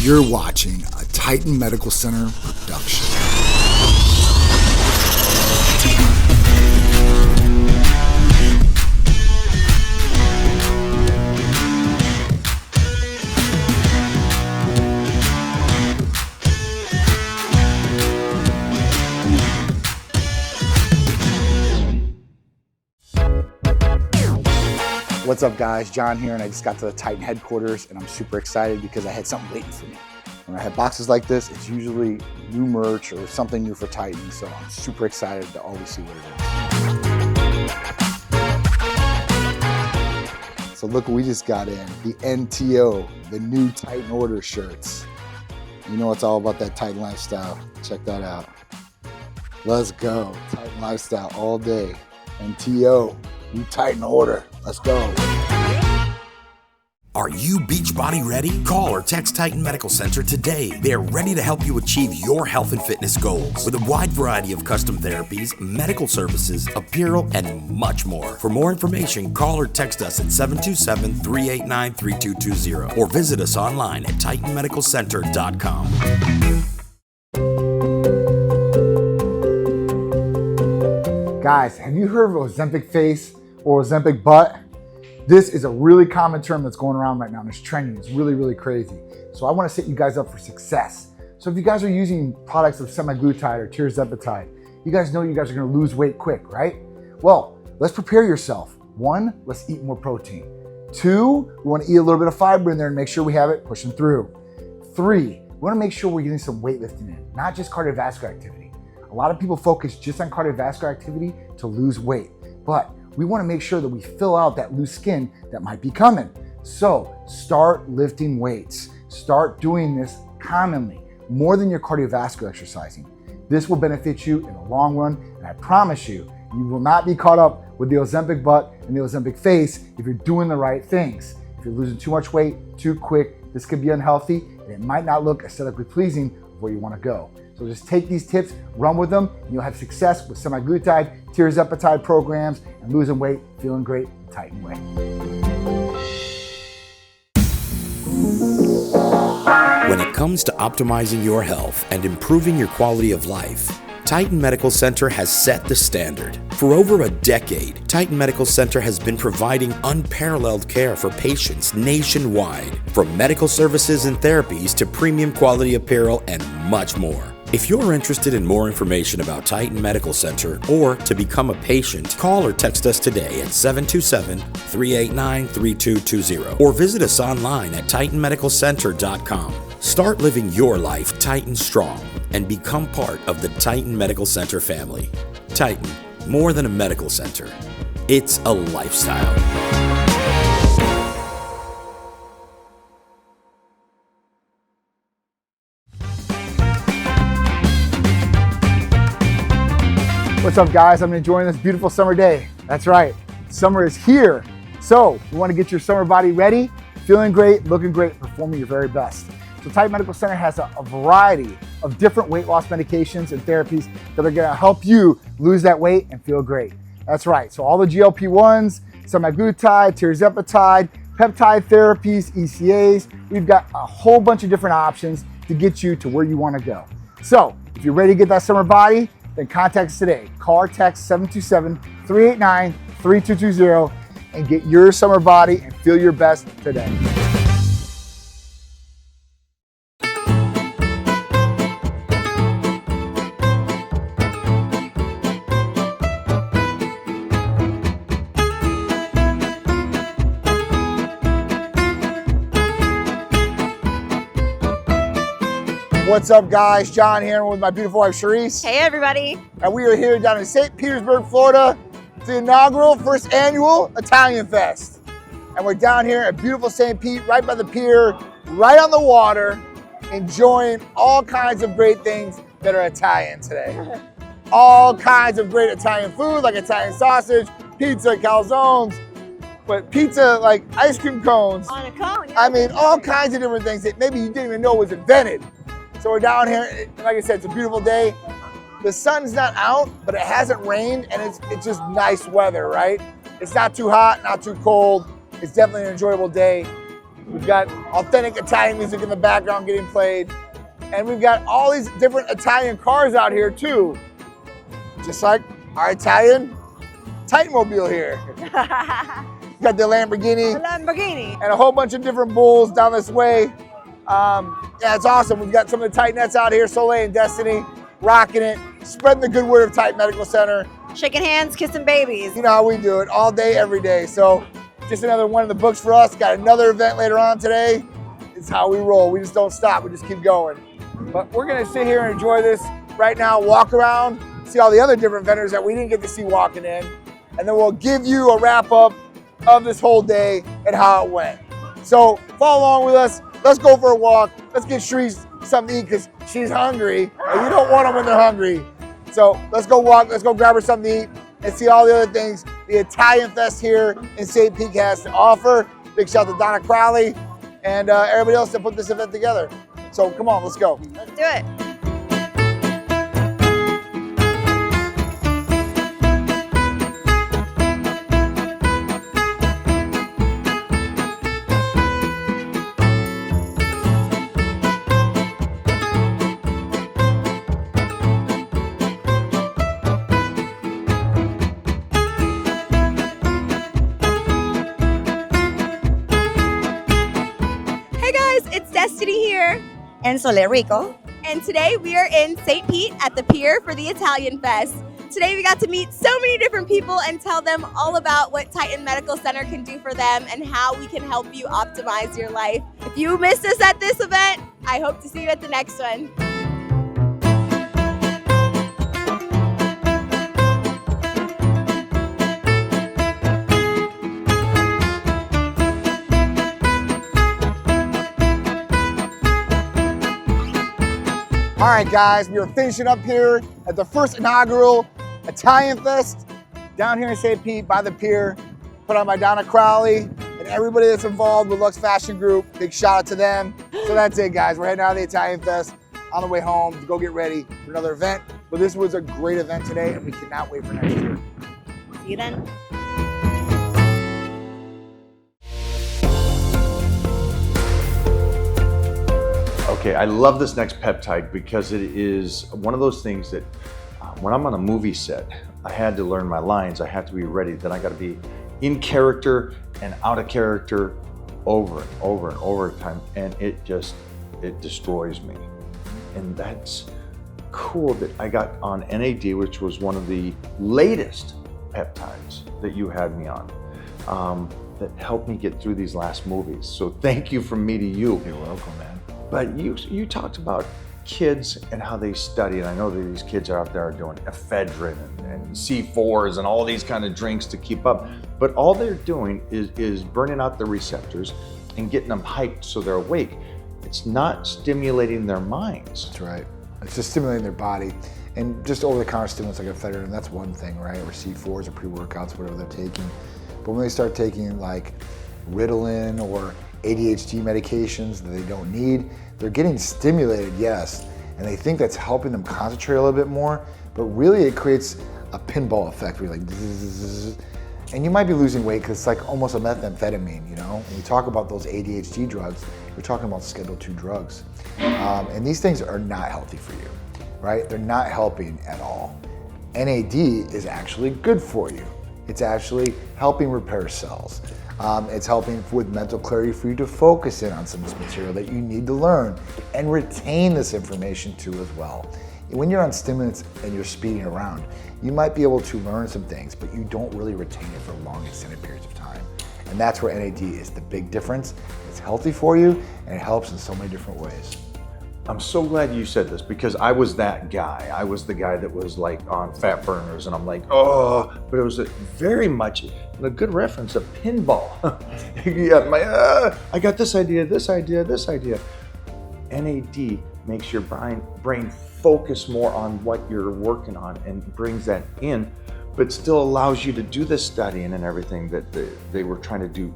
You're watching a Titan Medical Center production. What's up guys, John here, and I just got to the Titan headquarters and I'm super excited because I had something waiting for me. When I have boxes like this, it's usually new merch or something new for Titan, so I'm super excited to always see what it is. So look what we just got in, the NTO, the new Titan order shirts. You know it's all about that Titan lifestyle. Check that out. Let's go, Titan lifestyle all day. NTO, new Titan order. Let's go. Are you Beachbody ready? Call or text Titan Medical Center today. They're ready to help you achieve your health and fitness goals with a wide variety of custom therapies, medical services, apparel, and much more. For more information, call or text us at 727-389-3220 or visit us online at TitanMedicalCenter.com. Guys, have you heard of Ozempic face or Ozempic butt? This is a really common term that's going around right now and it's trending. It's really, really crazy. So I want to set you guys up for success. So if you guys are using products of semaglutide or tirzepatide, you guys know you guys are going to lose weight quick, right? Well, let's prepare yourself. 1, let's eat more protein. 2, we want to eat a little bit of fiber in there and make sure we have it pushing through. 3, we want to make sure we're getting some weightlifting in, not just cardiovascular activity. A lot of people focus just on cardiovascular activity to lose weight, but we want to make sure that we fill out that loose skin that might be coming. So start lifting weights. Start doing this commonly, more than your cardiovascular exercising. This will benefit you in the long run, and I promise you, you will not be caught up with the Ozempic butt and the Ozempic face if you're doing the right things. If you're losing too much weight too quick, this could be unhealthy, and it might not look aesthetically pleasing of where you want to go. So just take these tips, run with them, and you'll have success with semaglutide, tirzepatide programs, and losing weight, feeling great, the Titan way. When it comes to optimizing your health and improving your quality of life, Titan Medical Center has set the standard. For over a decade, Titan Medical Center has been providing unparalleled care for patients nationwide, from medical services and therapies to premium quality apparel and much more. If you're interested in more information about Titan Medical Center or to become a patient, call or text us today at 727-389-3220 or visit us online at TitanMedicalCenter.com. Start living your life Titan strong and become part of the Titan Medical Center family. Titan, more than a medical center. It's a lifestyle. What's up guys? I'm enjoying this beautiful summer day. That's right, summer is here. So we want to get your summer body ready, feeling great, looking great, performing your very best. So Titan Medical Center has a variety of different weight loss medications and therapies that are going to help you lose that weight and feel great. That's right, so all the GLP-1s, semaglutide, tirzepatide, peptide therapies, ECAs, we've got a whole bunch of different options to get you to where you want to go. So if you're ready to get that summer body, then contact us today. Call or text 727-389-3220 and get your summer body and feel your best today. What's up guys, John here with my beautiful wife Sharisse. Hey everybody. And we are here down in St. Petersburg, Florida, the inaugural first annual Italian Fest. And we're down here at beautiful St. Pete, right by the pier, right on the water, enjoying all kinds of great things that are Italian today. All kinds of great Italian food, like Italian sausage, pizza, calzones, but pizza like ice cream cones. On a cone. I mean, all kinds of different things that maybe you didn't even know was invented. So we're down here, like I said, it's a beautiful day. The sun's not out, but it hasn't rained, and it's just nice weather, right? It's not too hot, not too cold. It's definitely an enjoyable day. We've got authentic Italian music in the background getting played. And we've got all these different Italian cars out here too. Just like our Italian TitanMobile here. We've got the Lamborghini. And a whole bunch of different bulls down this way. Yeah, it's awesome. We've got some of the Titanettes out here, Soleil and Destiny, rocking it, spreading the good word of Titan Medical Center. Shaking hands, kissing babies. You know how we do it, all day, every day. So just another one in the books for us. Got another event later on today. It's how we roll. We just don't stop, we just keep going. But we're gonna sit here and enjoy this right now, walk around, see all the other different vendors that we didn't get to see walking in. And then we'll give you a wrap up of this whole day and how it went. So follow along with us. Let's go for a walk. Let's get Sharisse something to eat because she's hungry. And you don't want them when they're hungry. So let's go walk. Let's go grab her something to eat and see all the other things the Italian Fest here in St. Pete has to offer. Big shout out to Donna Crowley and everybody else that put this event together. So come on, let's go. Let's do it. And Solerico. And today we are in St. Pete at the Pier for the Italian Fest. Today we got to meet so many different people and tell them all about what Titan Medical Center can do for them and how we can help you optimize your life. If you missed us at this event, I hope to see you at the next one. All right, guys, we are finishing up here at the first inaugural Italian Fest down here in St. Pete by the Pier, put on by Donna Crowley and everybody that's involved with Lux Fashion Group. Big shout out to them. So that's it, guys. We're heading out of the Italian Fest on the way home to go get ready for another event. But this was a great event today, and we cannot wait for next year. See you then. Okay, I love this next peptide because it is one of those things that when I'm on a movie set, I had to learn my lines. I have to be ready. Then I got to be in character and out of character over and over and over time. And it destroys me. And that's cool that I got on NAD, which was one of the latest peptides that you had me on. That helped me get through these last movies. So thank you from me to you. You're welcome, man. But you talked about kids and how they study, and I know that these kids out there are doing ephedrine and C4s and all these kind of drinks to keep up, but all they're doing is burning out the receptors and getting them hyped so they're awake. It's not stimulating their minds. That's right. It's just stimulating their body. And just over-the-counter stimulants like ephedrine, that's one thing, right? Or C4s or pre-workouts, whatever they're taking. But when they start taking like Ritalin or ADHD medications that they don't need, they're getting stimulated, yes, and they think that's helping them concentrate a little bit more, but really it creates a pinball effect where you're like, zzz, and you might be losing weight because it's like almost a methamphetamine, you know? When you talk about those ADHD drugs, you're talking about Schedule II drugs. And these things are not healthy for you, right? They're not helping at all. NAD is actually good for you. It's actually helping repair cells. It's helping with mental clarity for you to focus in on some of this material that you need to learn and retain this information too as well. When you're on stimulants and you're speeding around, you might be able to learn some things, but you don't really retain it for long extended periods of time. And that's where NAD is the big difference. It's healthy for you and it helps in so many different ways. I'm so glad you said this because I was that guy. I was the guy that was like on fat burners and I'm like, oh, but it was very much a good reference, a pinball. Yeah, I got this idea, this idea, this idea. NAD makes your brain focus more on what you're working on and brings that in, but still allows you to do the studying and everything that they were trying to do.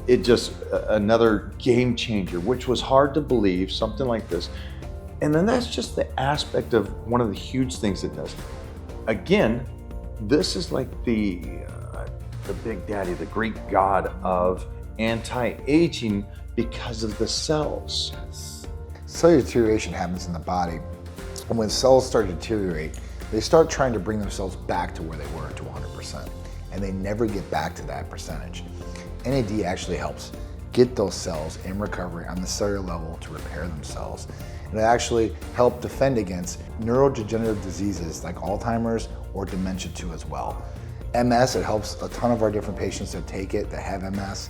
It just another game changer, which was hard to believe, something like this. And then that's just the aspect of one of the huge things it does. Again, this is like the big daddy, the Greek god of anti-aging because of the cells. Cellular deterioration happens in the body, and when cells start to deteriorate, they start trying to bring themselves back to where they were to 100%, and they never get back to that percentage. NAD actually helps get those cells in recovery on the cellular level to repair themselves. And it actually helps defend against neurodegenerative diseases like Alzheimer's or dementia too as well. MS, it helps a ton of our different patients that take it, that have MS.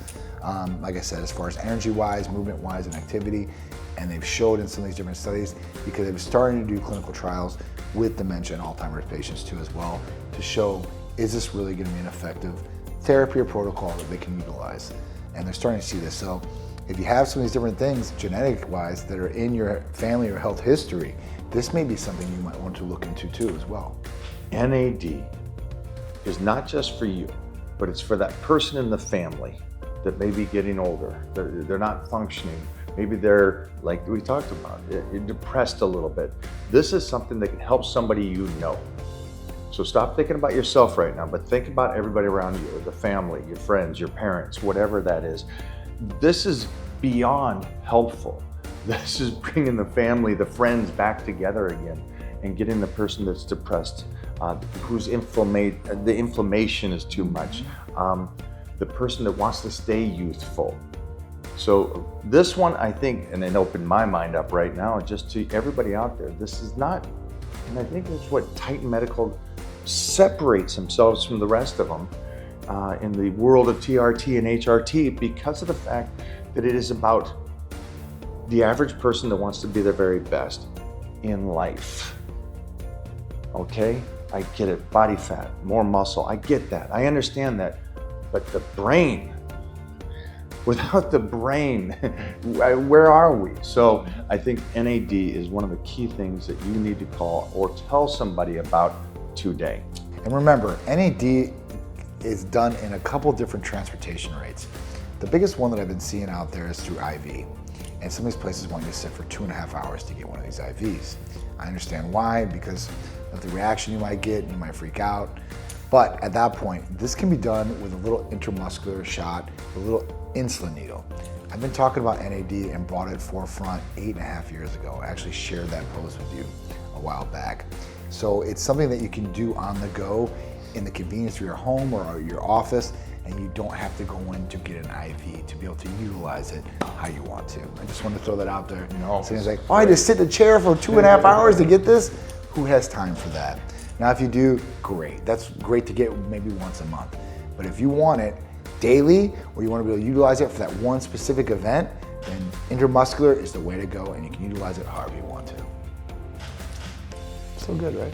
Like I said, as far as energy-wise, movement-wise, and activity, and they've showed in some of these different studies, because they've started to do clinical trials with dementia and Alzheimer's patients too as well, to show, is this really gonna be an effective therapy or protocol that they can utilize? And they're starting to see this. So if you have some of these different things genetic-wise that are in your family or health history, this may be something you might want to look into too as well. NAD is not just for you, but it's for that person in the family that may be getting older. They're not functioning. Maybe they're, like we talked about, you're depressed a little bit. This is something that can help somebody you know. So stop thinking about yourself right now, but think about everybody around you, the family, your friends, your parents, whatever that is. This is beyond helpful. This is bringing the family, the friends back together again and getting the person that's depressed, whose the inflammation is too much, the person that wants to stay youthful. So this one, I think, and it opened my mind up right now, just to everybody out there, this is not, and I think that's what TitanMedical separates themselves from the rest of them in the world of TRT and HRT, because of the fact that it is about the average person that wants to be their very best in life. Okay, I get it, body fat, more muscle, I get that, I understand that, but the brain, without the brain, where are we? So I think NAD is one of the key things that you need to call or tell somebody about today. And remember, NAD is done in a couple different transportation rates. The biggest one that I've been seeing out there is through IV. And some of these places want you to sit for 2.5 hours to get one of these IVs. I understand why, because of the reaction you might get, you might freak out. But at that point, this can be done with a little intramuscular shot, a little insulin needle. I've been talking about NAD and brought it forefront 8.5 years ago. I actually shared that post with you a while back. So it's something that you can do on the go in the convenience of your home or your office, and you don't have to go in to get an IV to be able to utilize it how you want to. I just want to throw that out there. So it's like, oh, I just sit in a chair for 2.5 hours to get this? Who has time for that? Now, if you do, great. That's great to get maybe once a month. But if you want it daily, or you want to be able to utilize it for that one specific event, then intramuscular is the way to go, and you can utilize it however you want to. So good, right?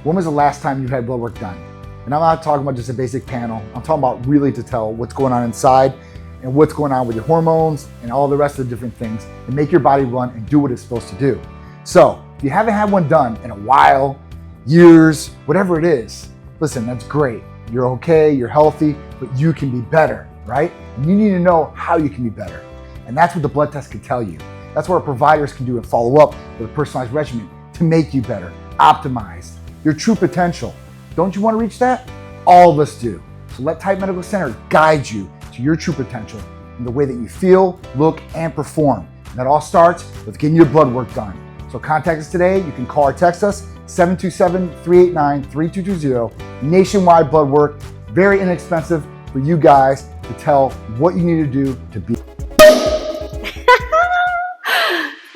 When was the last time you had blood work done? And I'm not talking about just a basic panel. I'm talking about really to tell what's going on inside and what's going on with your hormones and all the rest of the different things, and make your body run and do what it's supposed to do. So if you haven't had one done in a while, years, whatever it is, listen, that's great. You're okay, you're healthy, but you can be better, right? And you need to know how you can be better. And that's what the blood test can tell you. That's what our providers can do and follow up with a personalized regimen to make you better, optimize your true potential. Don't you want to reach that? All of us do. So let Titan Medical Center guide you to your true potential in the way that you feel, look, and perform. And that all starts with getting your blood work done. So contact us today. You can call or text us, 727-389-3220. Nationwide blood work, very inexpensive for you guys to tell what you need to do to be.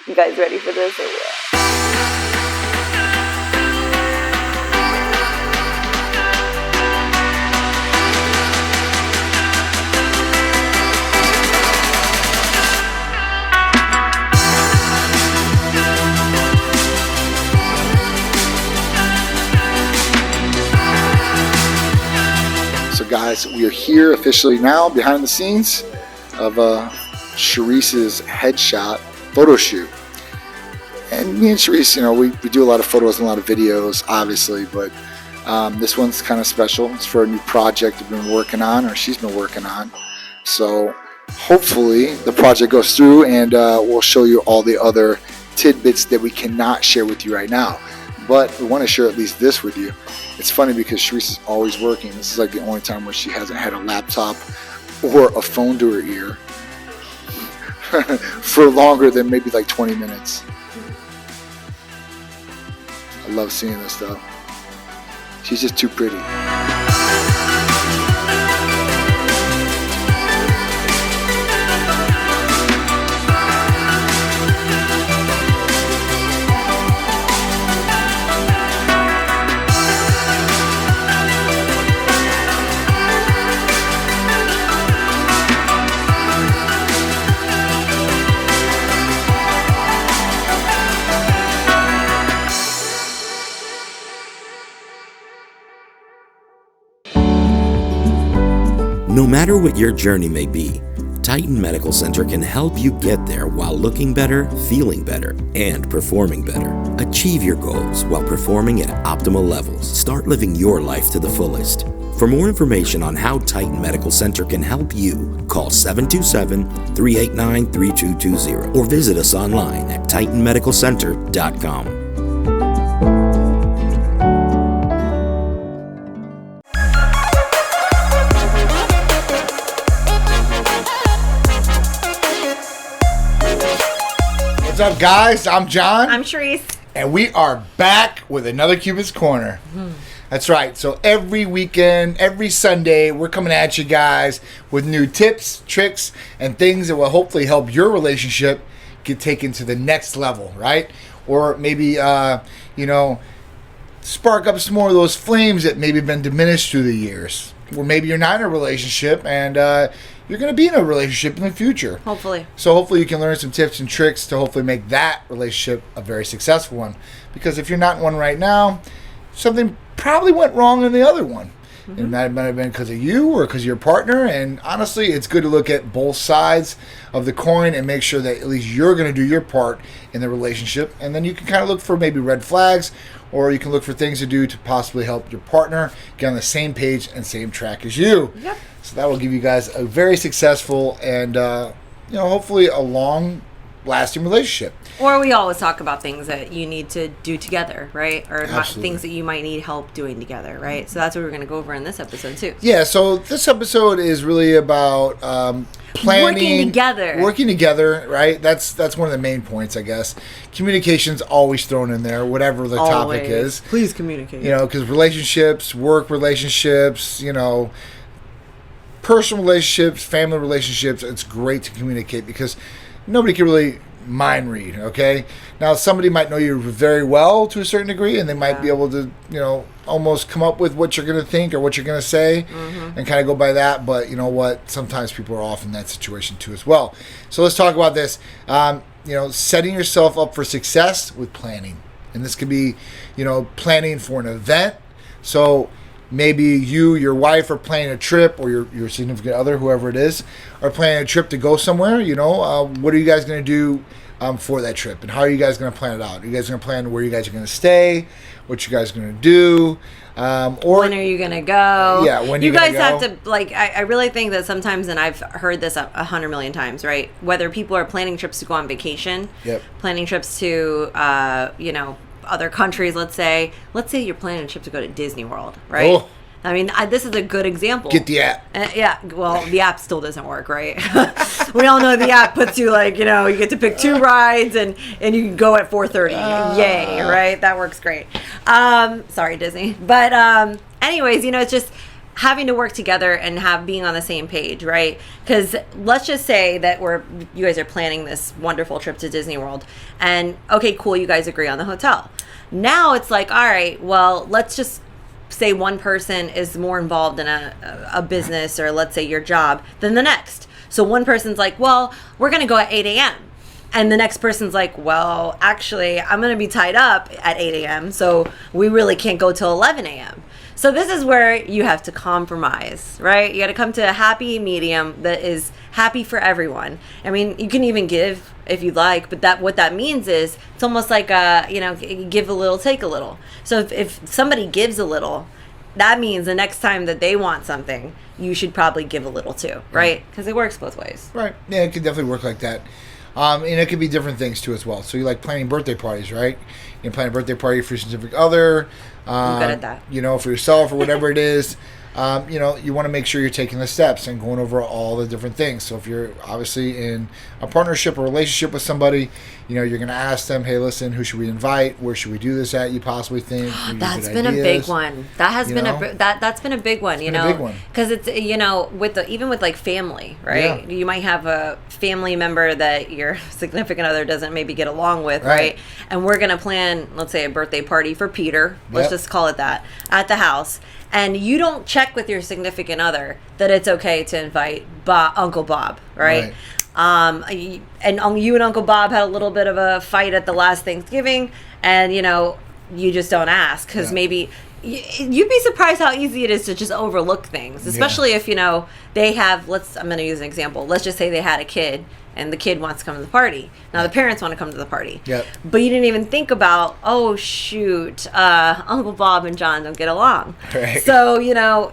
You guys ready for this or what? Guys, we are here officially now behind the scenes of Sharisse's headshot photo shoot. And me and Sharisse, we do a lot of photos and a lot of videos, obviously, but this one's kind of special. It's for a new project we've been working on, or she's been working on. So hopefully the project goes through, and we'll show you all the other tidbits that we cannot share with you right now. But we want to share at least this with you. It's funny because Sharisse is always working. This is like the only time where she hasn't had a laptop or a phone to her ear for longer than maybe like 20 minutes. I love seeing this stuff. She's just too pretty. No matter what your journey may be, Titan Medical Center can help you get there while looking better, feeling better, and performing better. Achieve your goals while performing at optimal levels. Start living your life to the fullest. For more information on how Titan Medical Center can help you, call 727-389-3220 or visit us online at TitanMedicalCenter.com. What's up, guys? I'm John. I'm Sharisse. And we are back with another Cupid's Corner. That's right. So every weekend, every Sunday, we're coming at you guys with new tips, tricks, and things that will hopefully help your relationship get taken to the next level, right? Or maybe, spark up some more of those flames that maybe been diminished through the years. Or maybe you're not in a relationship and you're going to be in a relationship in the future. Hopefully. So hopefully you can learn some tips and tricks to hopefully make that relationship a very successful one. Because if you're not in one right now, something probably went wrong in the other one. Mm-hmm. It might have been because of you or because of your partner. And honestly, it's good to look at both sides of the coin and make sure that at least you're going to do your part in the relationship. And then you can kind of look for maybe red flags, or you can look for things to do to possibly help your partner get on the same page and same track as you. Yep. So that will give you guys a very successful and, hopefully a long-lasting relationship. Or we always talk about things that you need to do together, right? Or Absolutely. things that you might need help doing together, right? So that's what we're going to go over in this episode too. Yeah, so this episode is really about planning. Working together, right? That's one of the main points, I guess. Communication's always thrown in there, whatever the topic is. Please communicate. Because relationships, work relationships, personal relationships, family relationships, it's great to communicate because nobody can really mind read, okay? Now, somebody might know you very well to a certain degree, and they might be able to, almost come up with what you're going to think or what you're going to say and kind of go by that. But you know what? Sometimes people are off in that situation too as well. So let's talk about this. Setting yourself up for success with planning. And this could be, planning for an event. So maybe you, your wife are planning a trip, or your significant other, whoever it is, are planning a trip to go somewhere. What are you guys going to do for that trip? And how are you guys going to plan it out? Are you guys going to plan where you guys are going to stay? What you guys are going to do? Or when are you going to go? Yeah, when you guys go? have to, I really think that sometimes, and I've heard this 100 million times, right? Whether people are planning trips to go on vacation, planning trips to, other countries, let's say you're planning a trip to go to Disney World, right? Oh. I mean, this is a good example. Get the app. The app still doesn't work, right? We all know the app puts you you get to pick 2 rides and you can go at 4:30. Yay, right? That works great. Sorry, Disney. But anyways, it's just having to work together and being on the same page, right? Because let's just say that you guys are planning this wonderful trip to Disney World, and okay, cool, you guys agree on the hotel. Now it's all right, well, let's just say one person is more involved in a business, or let's say your job, than the next. So one person's like, well, we're going to go at 8 a.m. And the next person's like, well, actually, I'm going to be tied up at 8 a.m., so we really can't go till 11 a.m. So this is where you have to compromise, right? You got to come to a happy medium that is happy for everyone. I mean, you can even give if you'd like, but what that means is it's almost like give a little, take a little. So if somebody gives a little, that means the next time that they want something, you should probably give a little too, right? Because it works both ways. Right. Yeah, it can definitely work like that. And it could be different things too as well. So you like planning birthday parties, right? You can plan a birthday party for your significant other. I'm good at that. You know, for yourself or whatever it is. You know, you want to make sure you're taking the steps and going over all the different things. So if you're obviously in a partnership or relationship with somebody, you know, you're going to ask them, hey, listen, who should we invite? Where should we do this at? You possibly think that's been ideas? A big one. That has been that's been a big one. You know, because it's, you know, with even with like family, right? Yeah. You might have a family member that your significant other doesn't maybe get along with, right? And we're going to plan, let's say, a birthday party for Peter. Let's just call it that, at the house. And you don't check with your significant other that it's okay to invite Uncle Bob, right? You and Uncle Bob had a little bit of a fight at the last Thanksgiving, and, you know, you just don't ask because maybe you'd be surprised how easy it is to just overlook things, especially if, you know, they have, I'm going to use an example. Let's just say they had a kid and the kid wants to come to the party. Now the parents want to come to the party. But you didn't even think about, oh, shoot, Uncle Bob and John don't get along. Right. So, you know,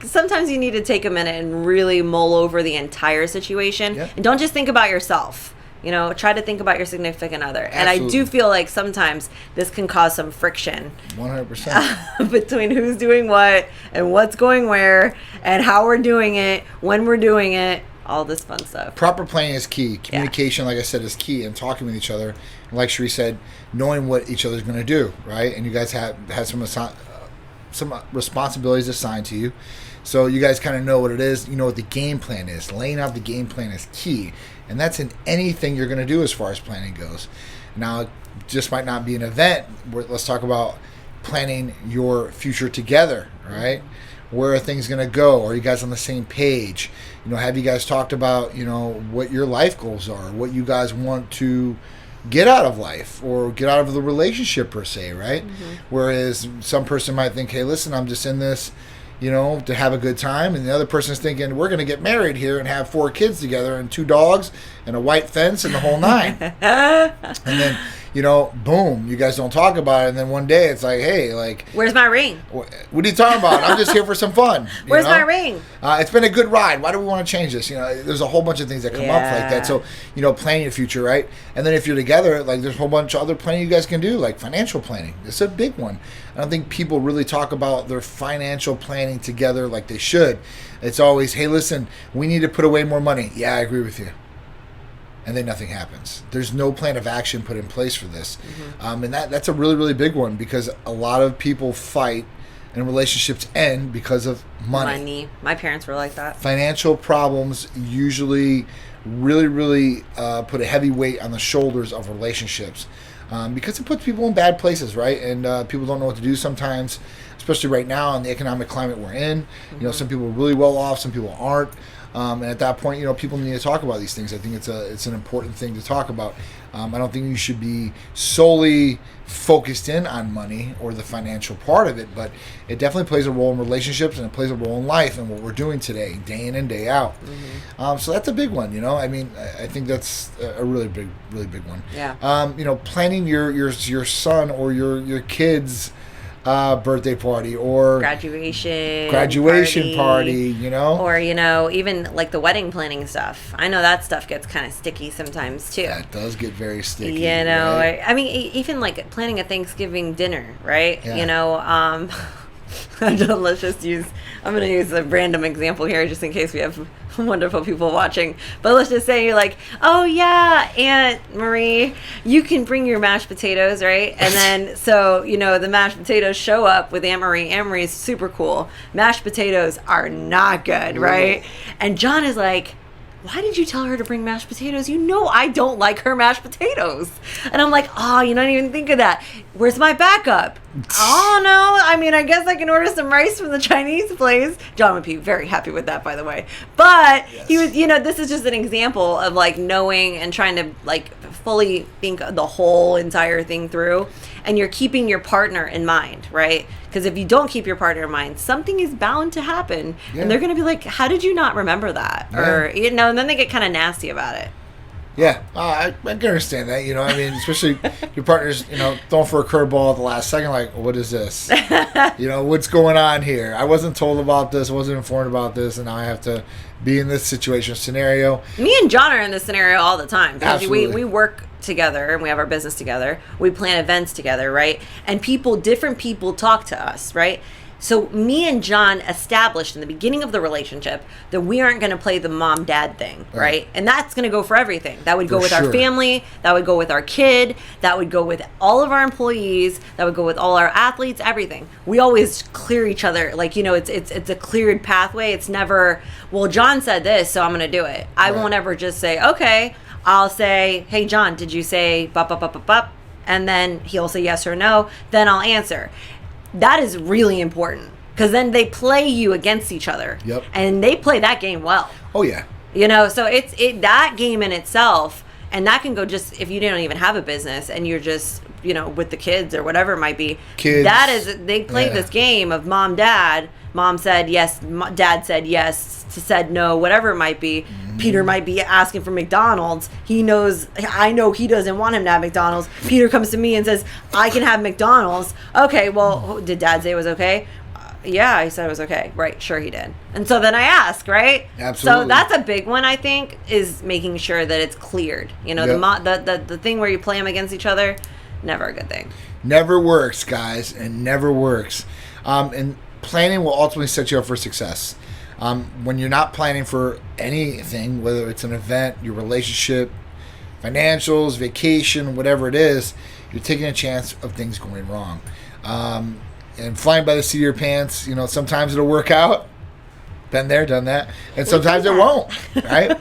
sometimes you need to take a minute and really mull over the entire situation. And don't just think about yourself. You know, try to think about your significant other. Absolutely. And I do feel like sometimes this can cause some friction. 100%. Between who's doing what and what's going where and how we're doing it, when we're doing it. All this fun stuff. Proper planning is key. Communication, like I said, is key. And talking with each other. And like Sharisse said, knowing what each other's going to do, right? And you guys have some responsibilities assigned to you. So you guys kind of know what it is. You know what the game plan is. Laying out the game plan is key. And that's in anything you're going to do as far as planning goes. Now, it just might not be an event. Let's talk about planning your future together, right? Where are things going to go? Are you guys on the same page? You know, have you guys talked about, you know, what your life goals are, what you guys want to get out of life or get out of the relationship per se, right? Whereas some person might think, hey, listen, I'm just in this, you know, to have a good time. And the other person's thinking, we're going to get married here and have 4 kids together and 2 dogs and a white fence and the whole 9. And then, you know, boom, you guys don't talk about it. And then one day it's like, hey, like, where's my ring? What are you talking about? I'm just here for some fun. Where's my ring? It's been a good ride. Why do we want to change this? You know, there's a whole bunch of things that come up like that. So, you know, planning your future, right? And then if you're together, like, there's a whole bunch of other planning you guys can do, like financial planning. It's a big one. I don't think people really talk about their financial planning together like they should. It's always, hey, listen, we need to put away more money. Yeah, I agree with you. And then nothing happens. There's no plan of action put in place for this. And that's a really, really big one because a lot of people fight and relationships end because of money. My parents were like that. Financial problems usually really, really put a heavy weight on the shoulders of relationships because it puts people in bad places, right? And people don't know what to do sometimes, especially right now in the economic climate we're in. You know, some people are really well off, some people aren't. And at that point, you know, people need to talk about these things. I think it's an important thing to talk about. I don't think you should be solely focused in on money or the financial part of it, but it definitely plays a role in relationships and it plays a role in life and what we're doing today, day in and day out. So that's a big one, you know. I mean, I think that's a really big one. You know, planning your son or your kids' birthday party or graduation party, you know, or, you know, even like the wedding planning stuff. I know that stuff gets kind of sticky sometimes too. Yeah, it does get very sticky. You know, right? I mean, even like planning a Thanksgiving dinner, right? You know, let's just I'm going to use a random example here just in case we have wonderful people watching. But let's just say you're like, oh yeah, Aunt Marie, you can bring your mashed potatoes, right? And then, so, you know, the mashed potatoes show up with Aunt Marie. Aunt Marie is super cool. Mashed potatoes are not good, right? And John is like, why did you tell her to bring mashed potatoes? You know I don't like her mashed potatoes. And I'm like, oh, you don't even think of that. Where's my backup? Oh, no. I mean, I guess I can order some rice from the Chinese place. John would be very happy with that, by the way. But he was, you know, this is just an example of like knowing and trying to like fully think the whole entire thing through. And you're keeping your partner in mind, right? Because if you don't keep your partner in mind, something is bound to happen. And they're going to be like, how did you not remember that? Or, you know, and then they get kind of nasty about it. Yeah, I can understand that. I mean, especially your partner's, throwing for a curveball at the last second. Like, what is this? What's going on here? I wasn't told about this. Wasn't informed about this, and now I have to be in this situation scenario. Me and John are in this scenario all the time because Absolutely. we work together and we have our business together. We plan events together, right? And different people talk to us, right? So me and John established in the beginning of the relationship that we aren't going to play the mom-dad thing, right? And that's going to go for everything. That would go with our family. That would go with our kid. That would go with all of our employees. That would go with all our athletes, everything. We always clear each other. Like, it's a cleared pathway. It's never, well, John said this, so I'm going to do it. I won't ever just say, okay. I'll say, hey, John, did you say bop, bop, bop, bop, bop? And then he'll say yes or no. Then I'll answer. That is really important because then they play you against each other. Yep. And they play that game well. Oh, yeah. So it's that game in itself, and that can go just if you don't even have a business and you're just, with the kids or whatever it might be. Kids. That is, they play this game of mom, dad. Mom said yes, dad said yes, said no, whatever it might be. Peter might be asking for McDonald's. I know he doesn't want him to have McDonald's. Peter comes to me and says, I can have McDonald's. Okay, well, did dad say it was okay? Yeah, he said it was okay. Right, sure he did. And so then I ask, right? Absolutely. So that's a big one, I think, is making sure that it's cleared. The thing where you play them against each other, never a good thing. Never works, guys, and never works. And planning will ultimately set you up for success. When you're not planning for anything, whether it's an event, your relationship, financials, vacation, whatever it is, you're taking a chance of things going wrong. And flying by the seat of your pants, sometimes it'll work out. Been there, done that. And sometimes it won't, right?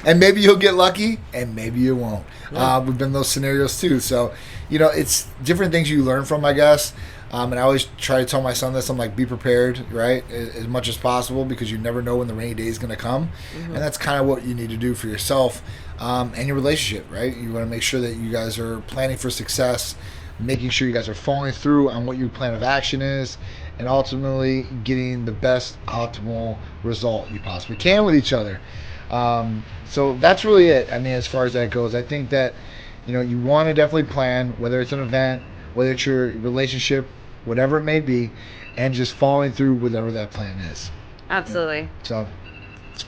And maybe you'll get lucky, and maybe you won't. We've been in those scenarios too. So, it's different things you learn from, I guess. And I always try to tell my son this. I'm like, be prepared, right, as much as possible, because you never know when the rainy day is going to come. And that's kind of what you need to do for yourself and your relationship, right? You want to make sure that you guys are planning for success, making sure you guys are following through on what your plan of action is, and ultimately getting the best optimal result you possibly can with each other. So that's really it. I mean, as far as that goes, I think that, you want to definitely plan, whether it's an event, whether it's your relationship, whatever it may be, and just following through with whatever that plan is. Absolutely. So,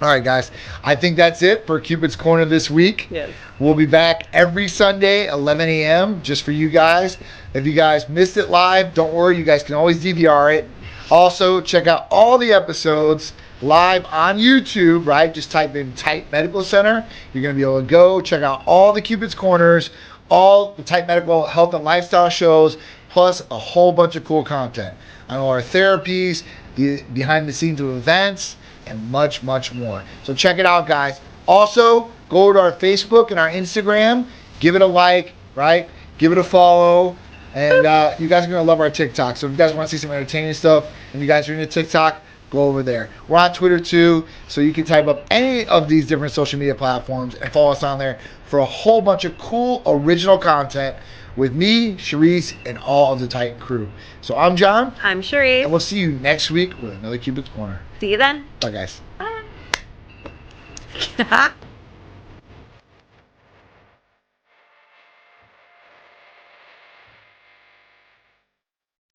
all right, guys. I think that's it for Cupid's Corner this week. Yes. We'll be back every Sunday, 11 a.m., just for you guys. If you guys missed it live, don't worry. You guys can always DVR it. Also, check out all the episodes live on YouTube, right? Just type in TitanMedical Center. You're going to be able to go check out all the Cupid's Corners, all the TitanMedical health and lifestyle shows, plus a whole bunch of cool content on all our therapies, the behind the scenes of events, and much, much more. So check it out, guys. Also, go over to our Facebook and our Instagram. Give it a like, right? Give it a follow. And you guys are going to love our TikTok. So if you guys want to see some entertaining stuff and you guys are into TikTok, go over there. We're on Twitter too, so you can type up any of these different social media platforms and follow us on there for a whole bunch of cool original content with me, Sharisse, and all of the Titan crew. So I'm John. I'm Sharisse. And we'll see you next week with another Cupid's Corner. See you then. Bye, guys. Bye.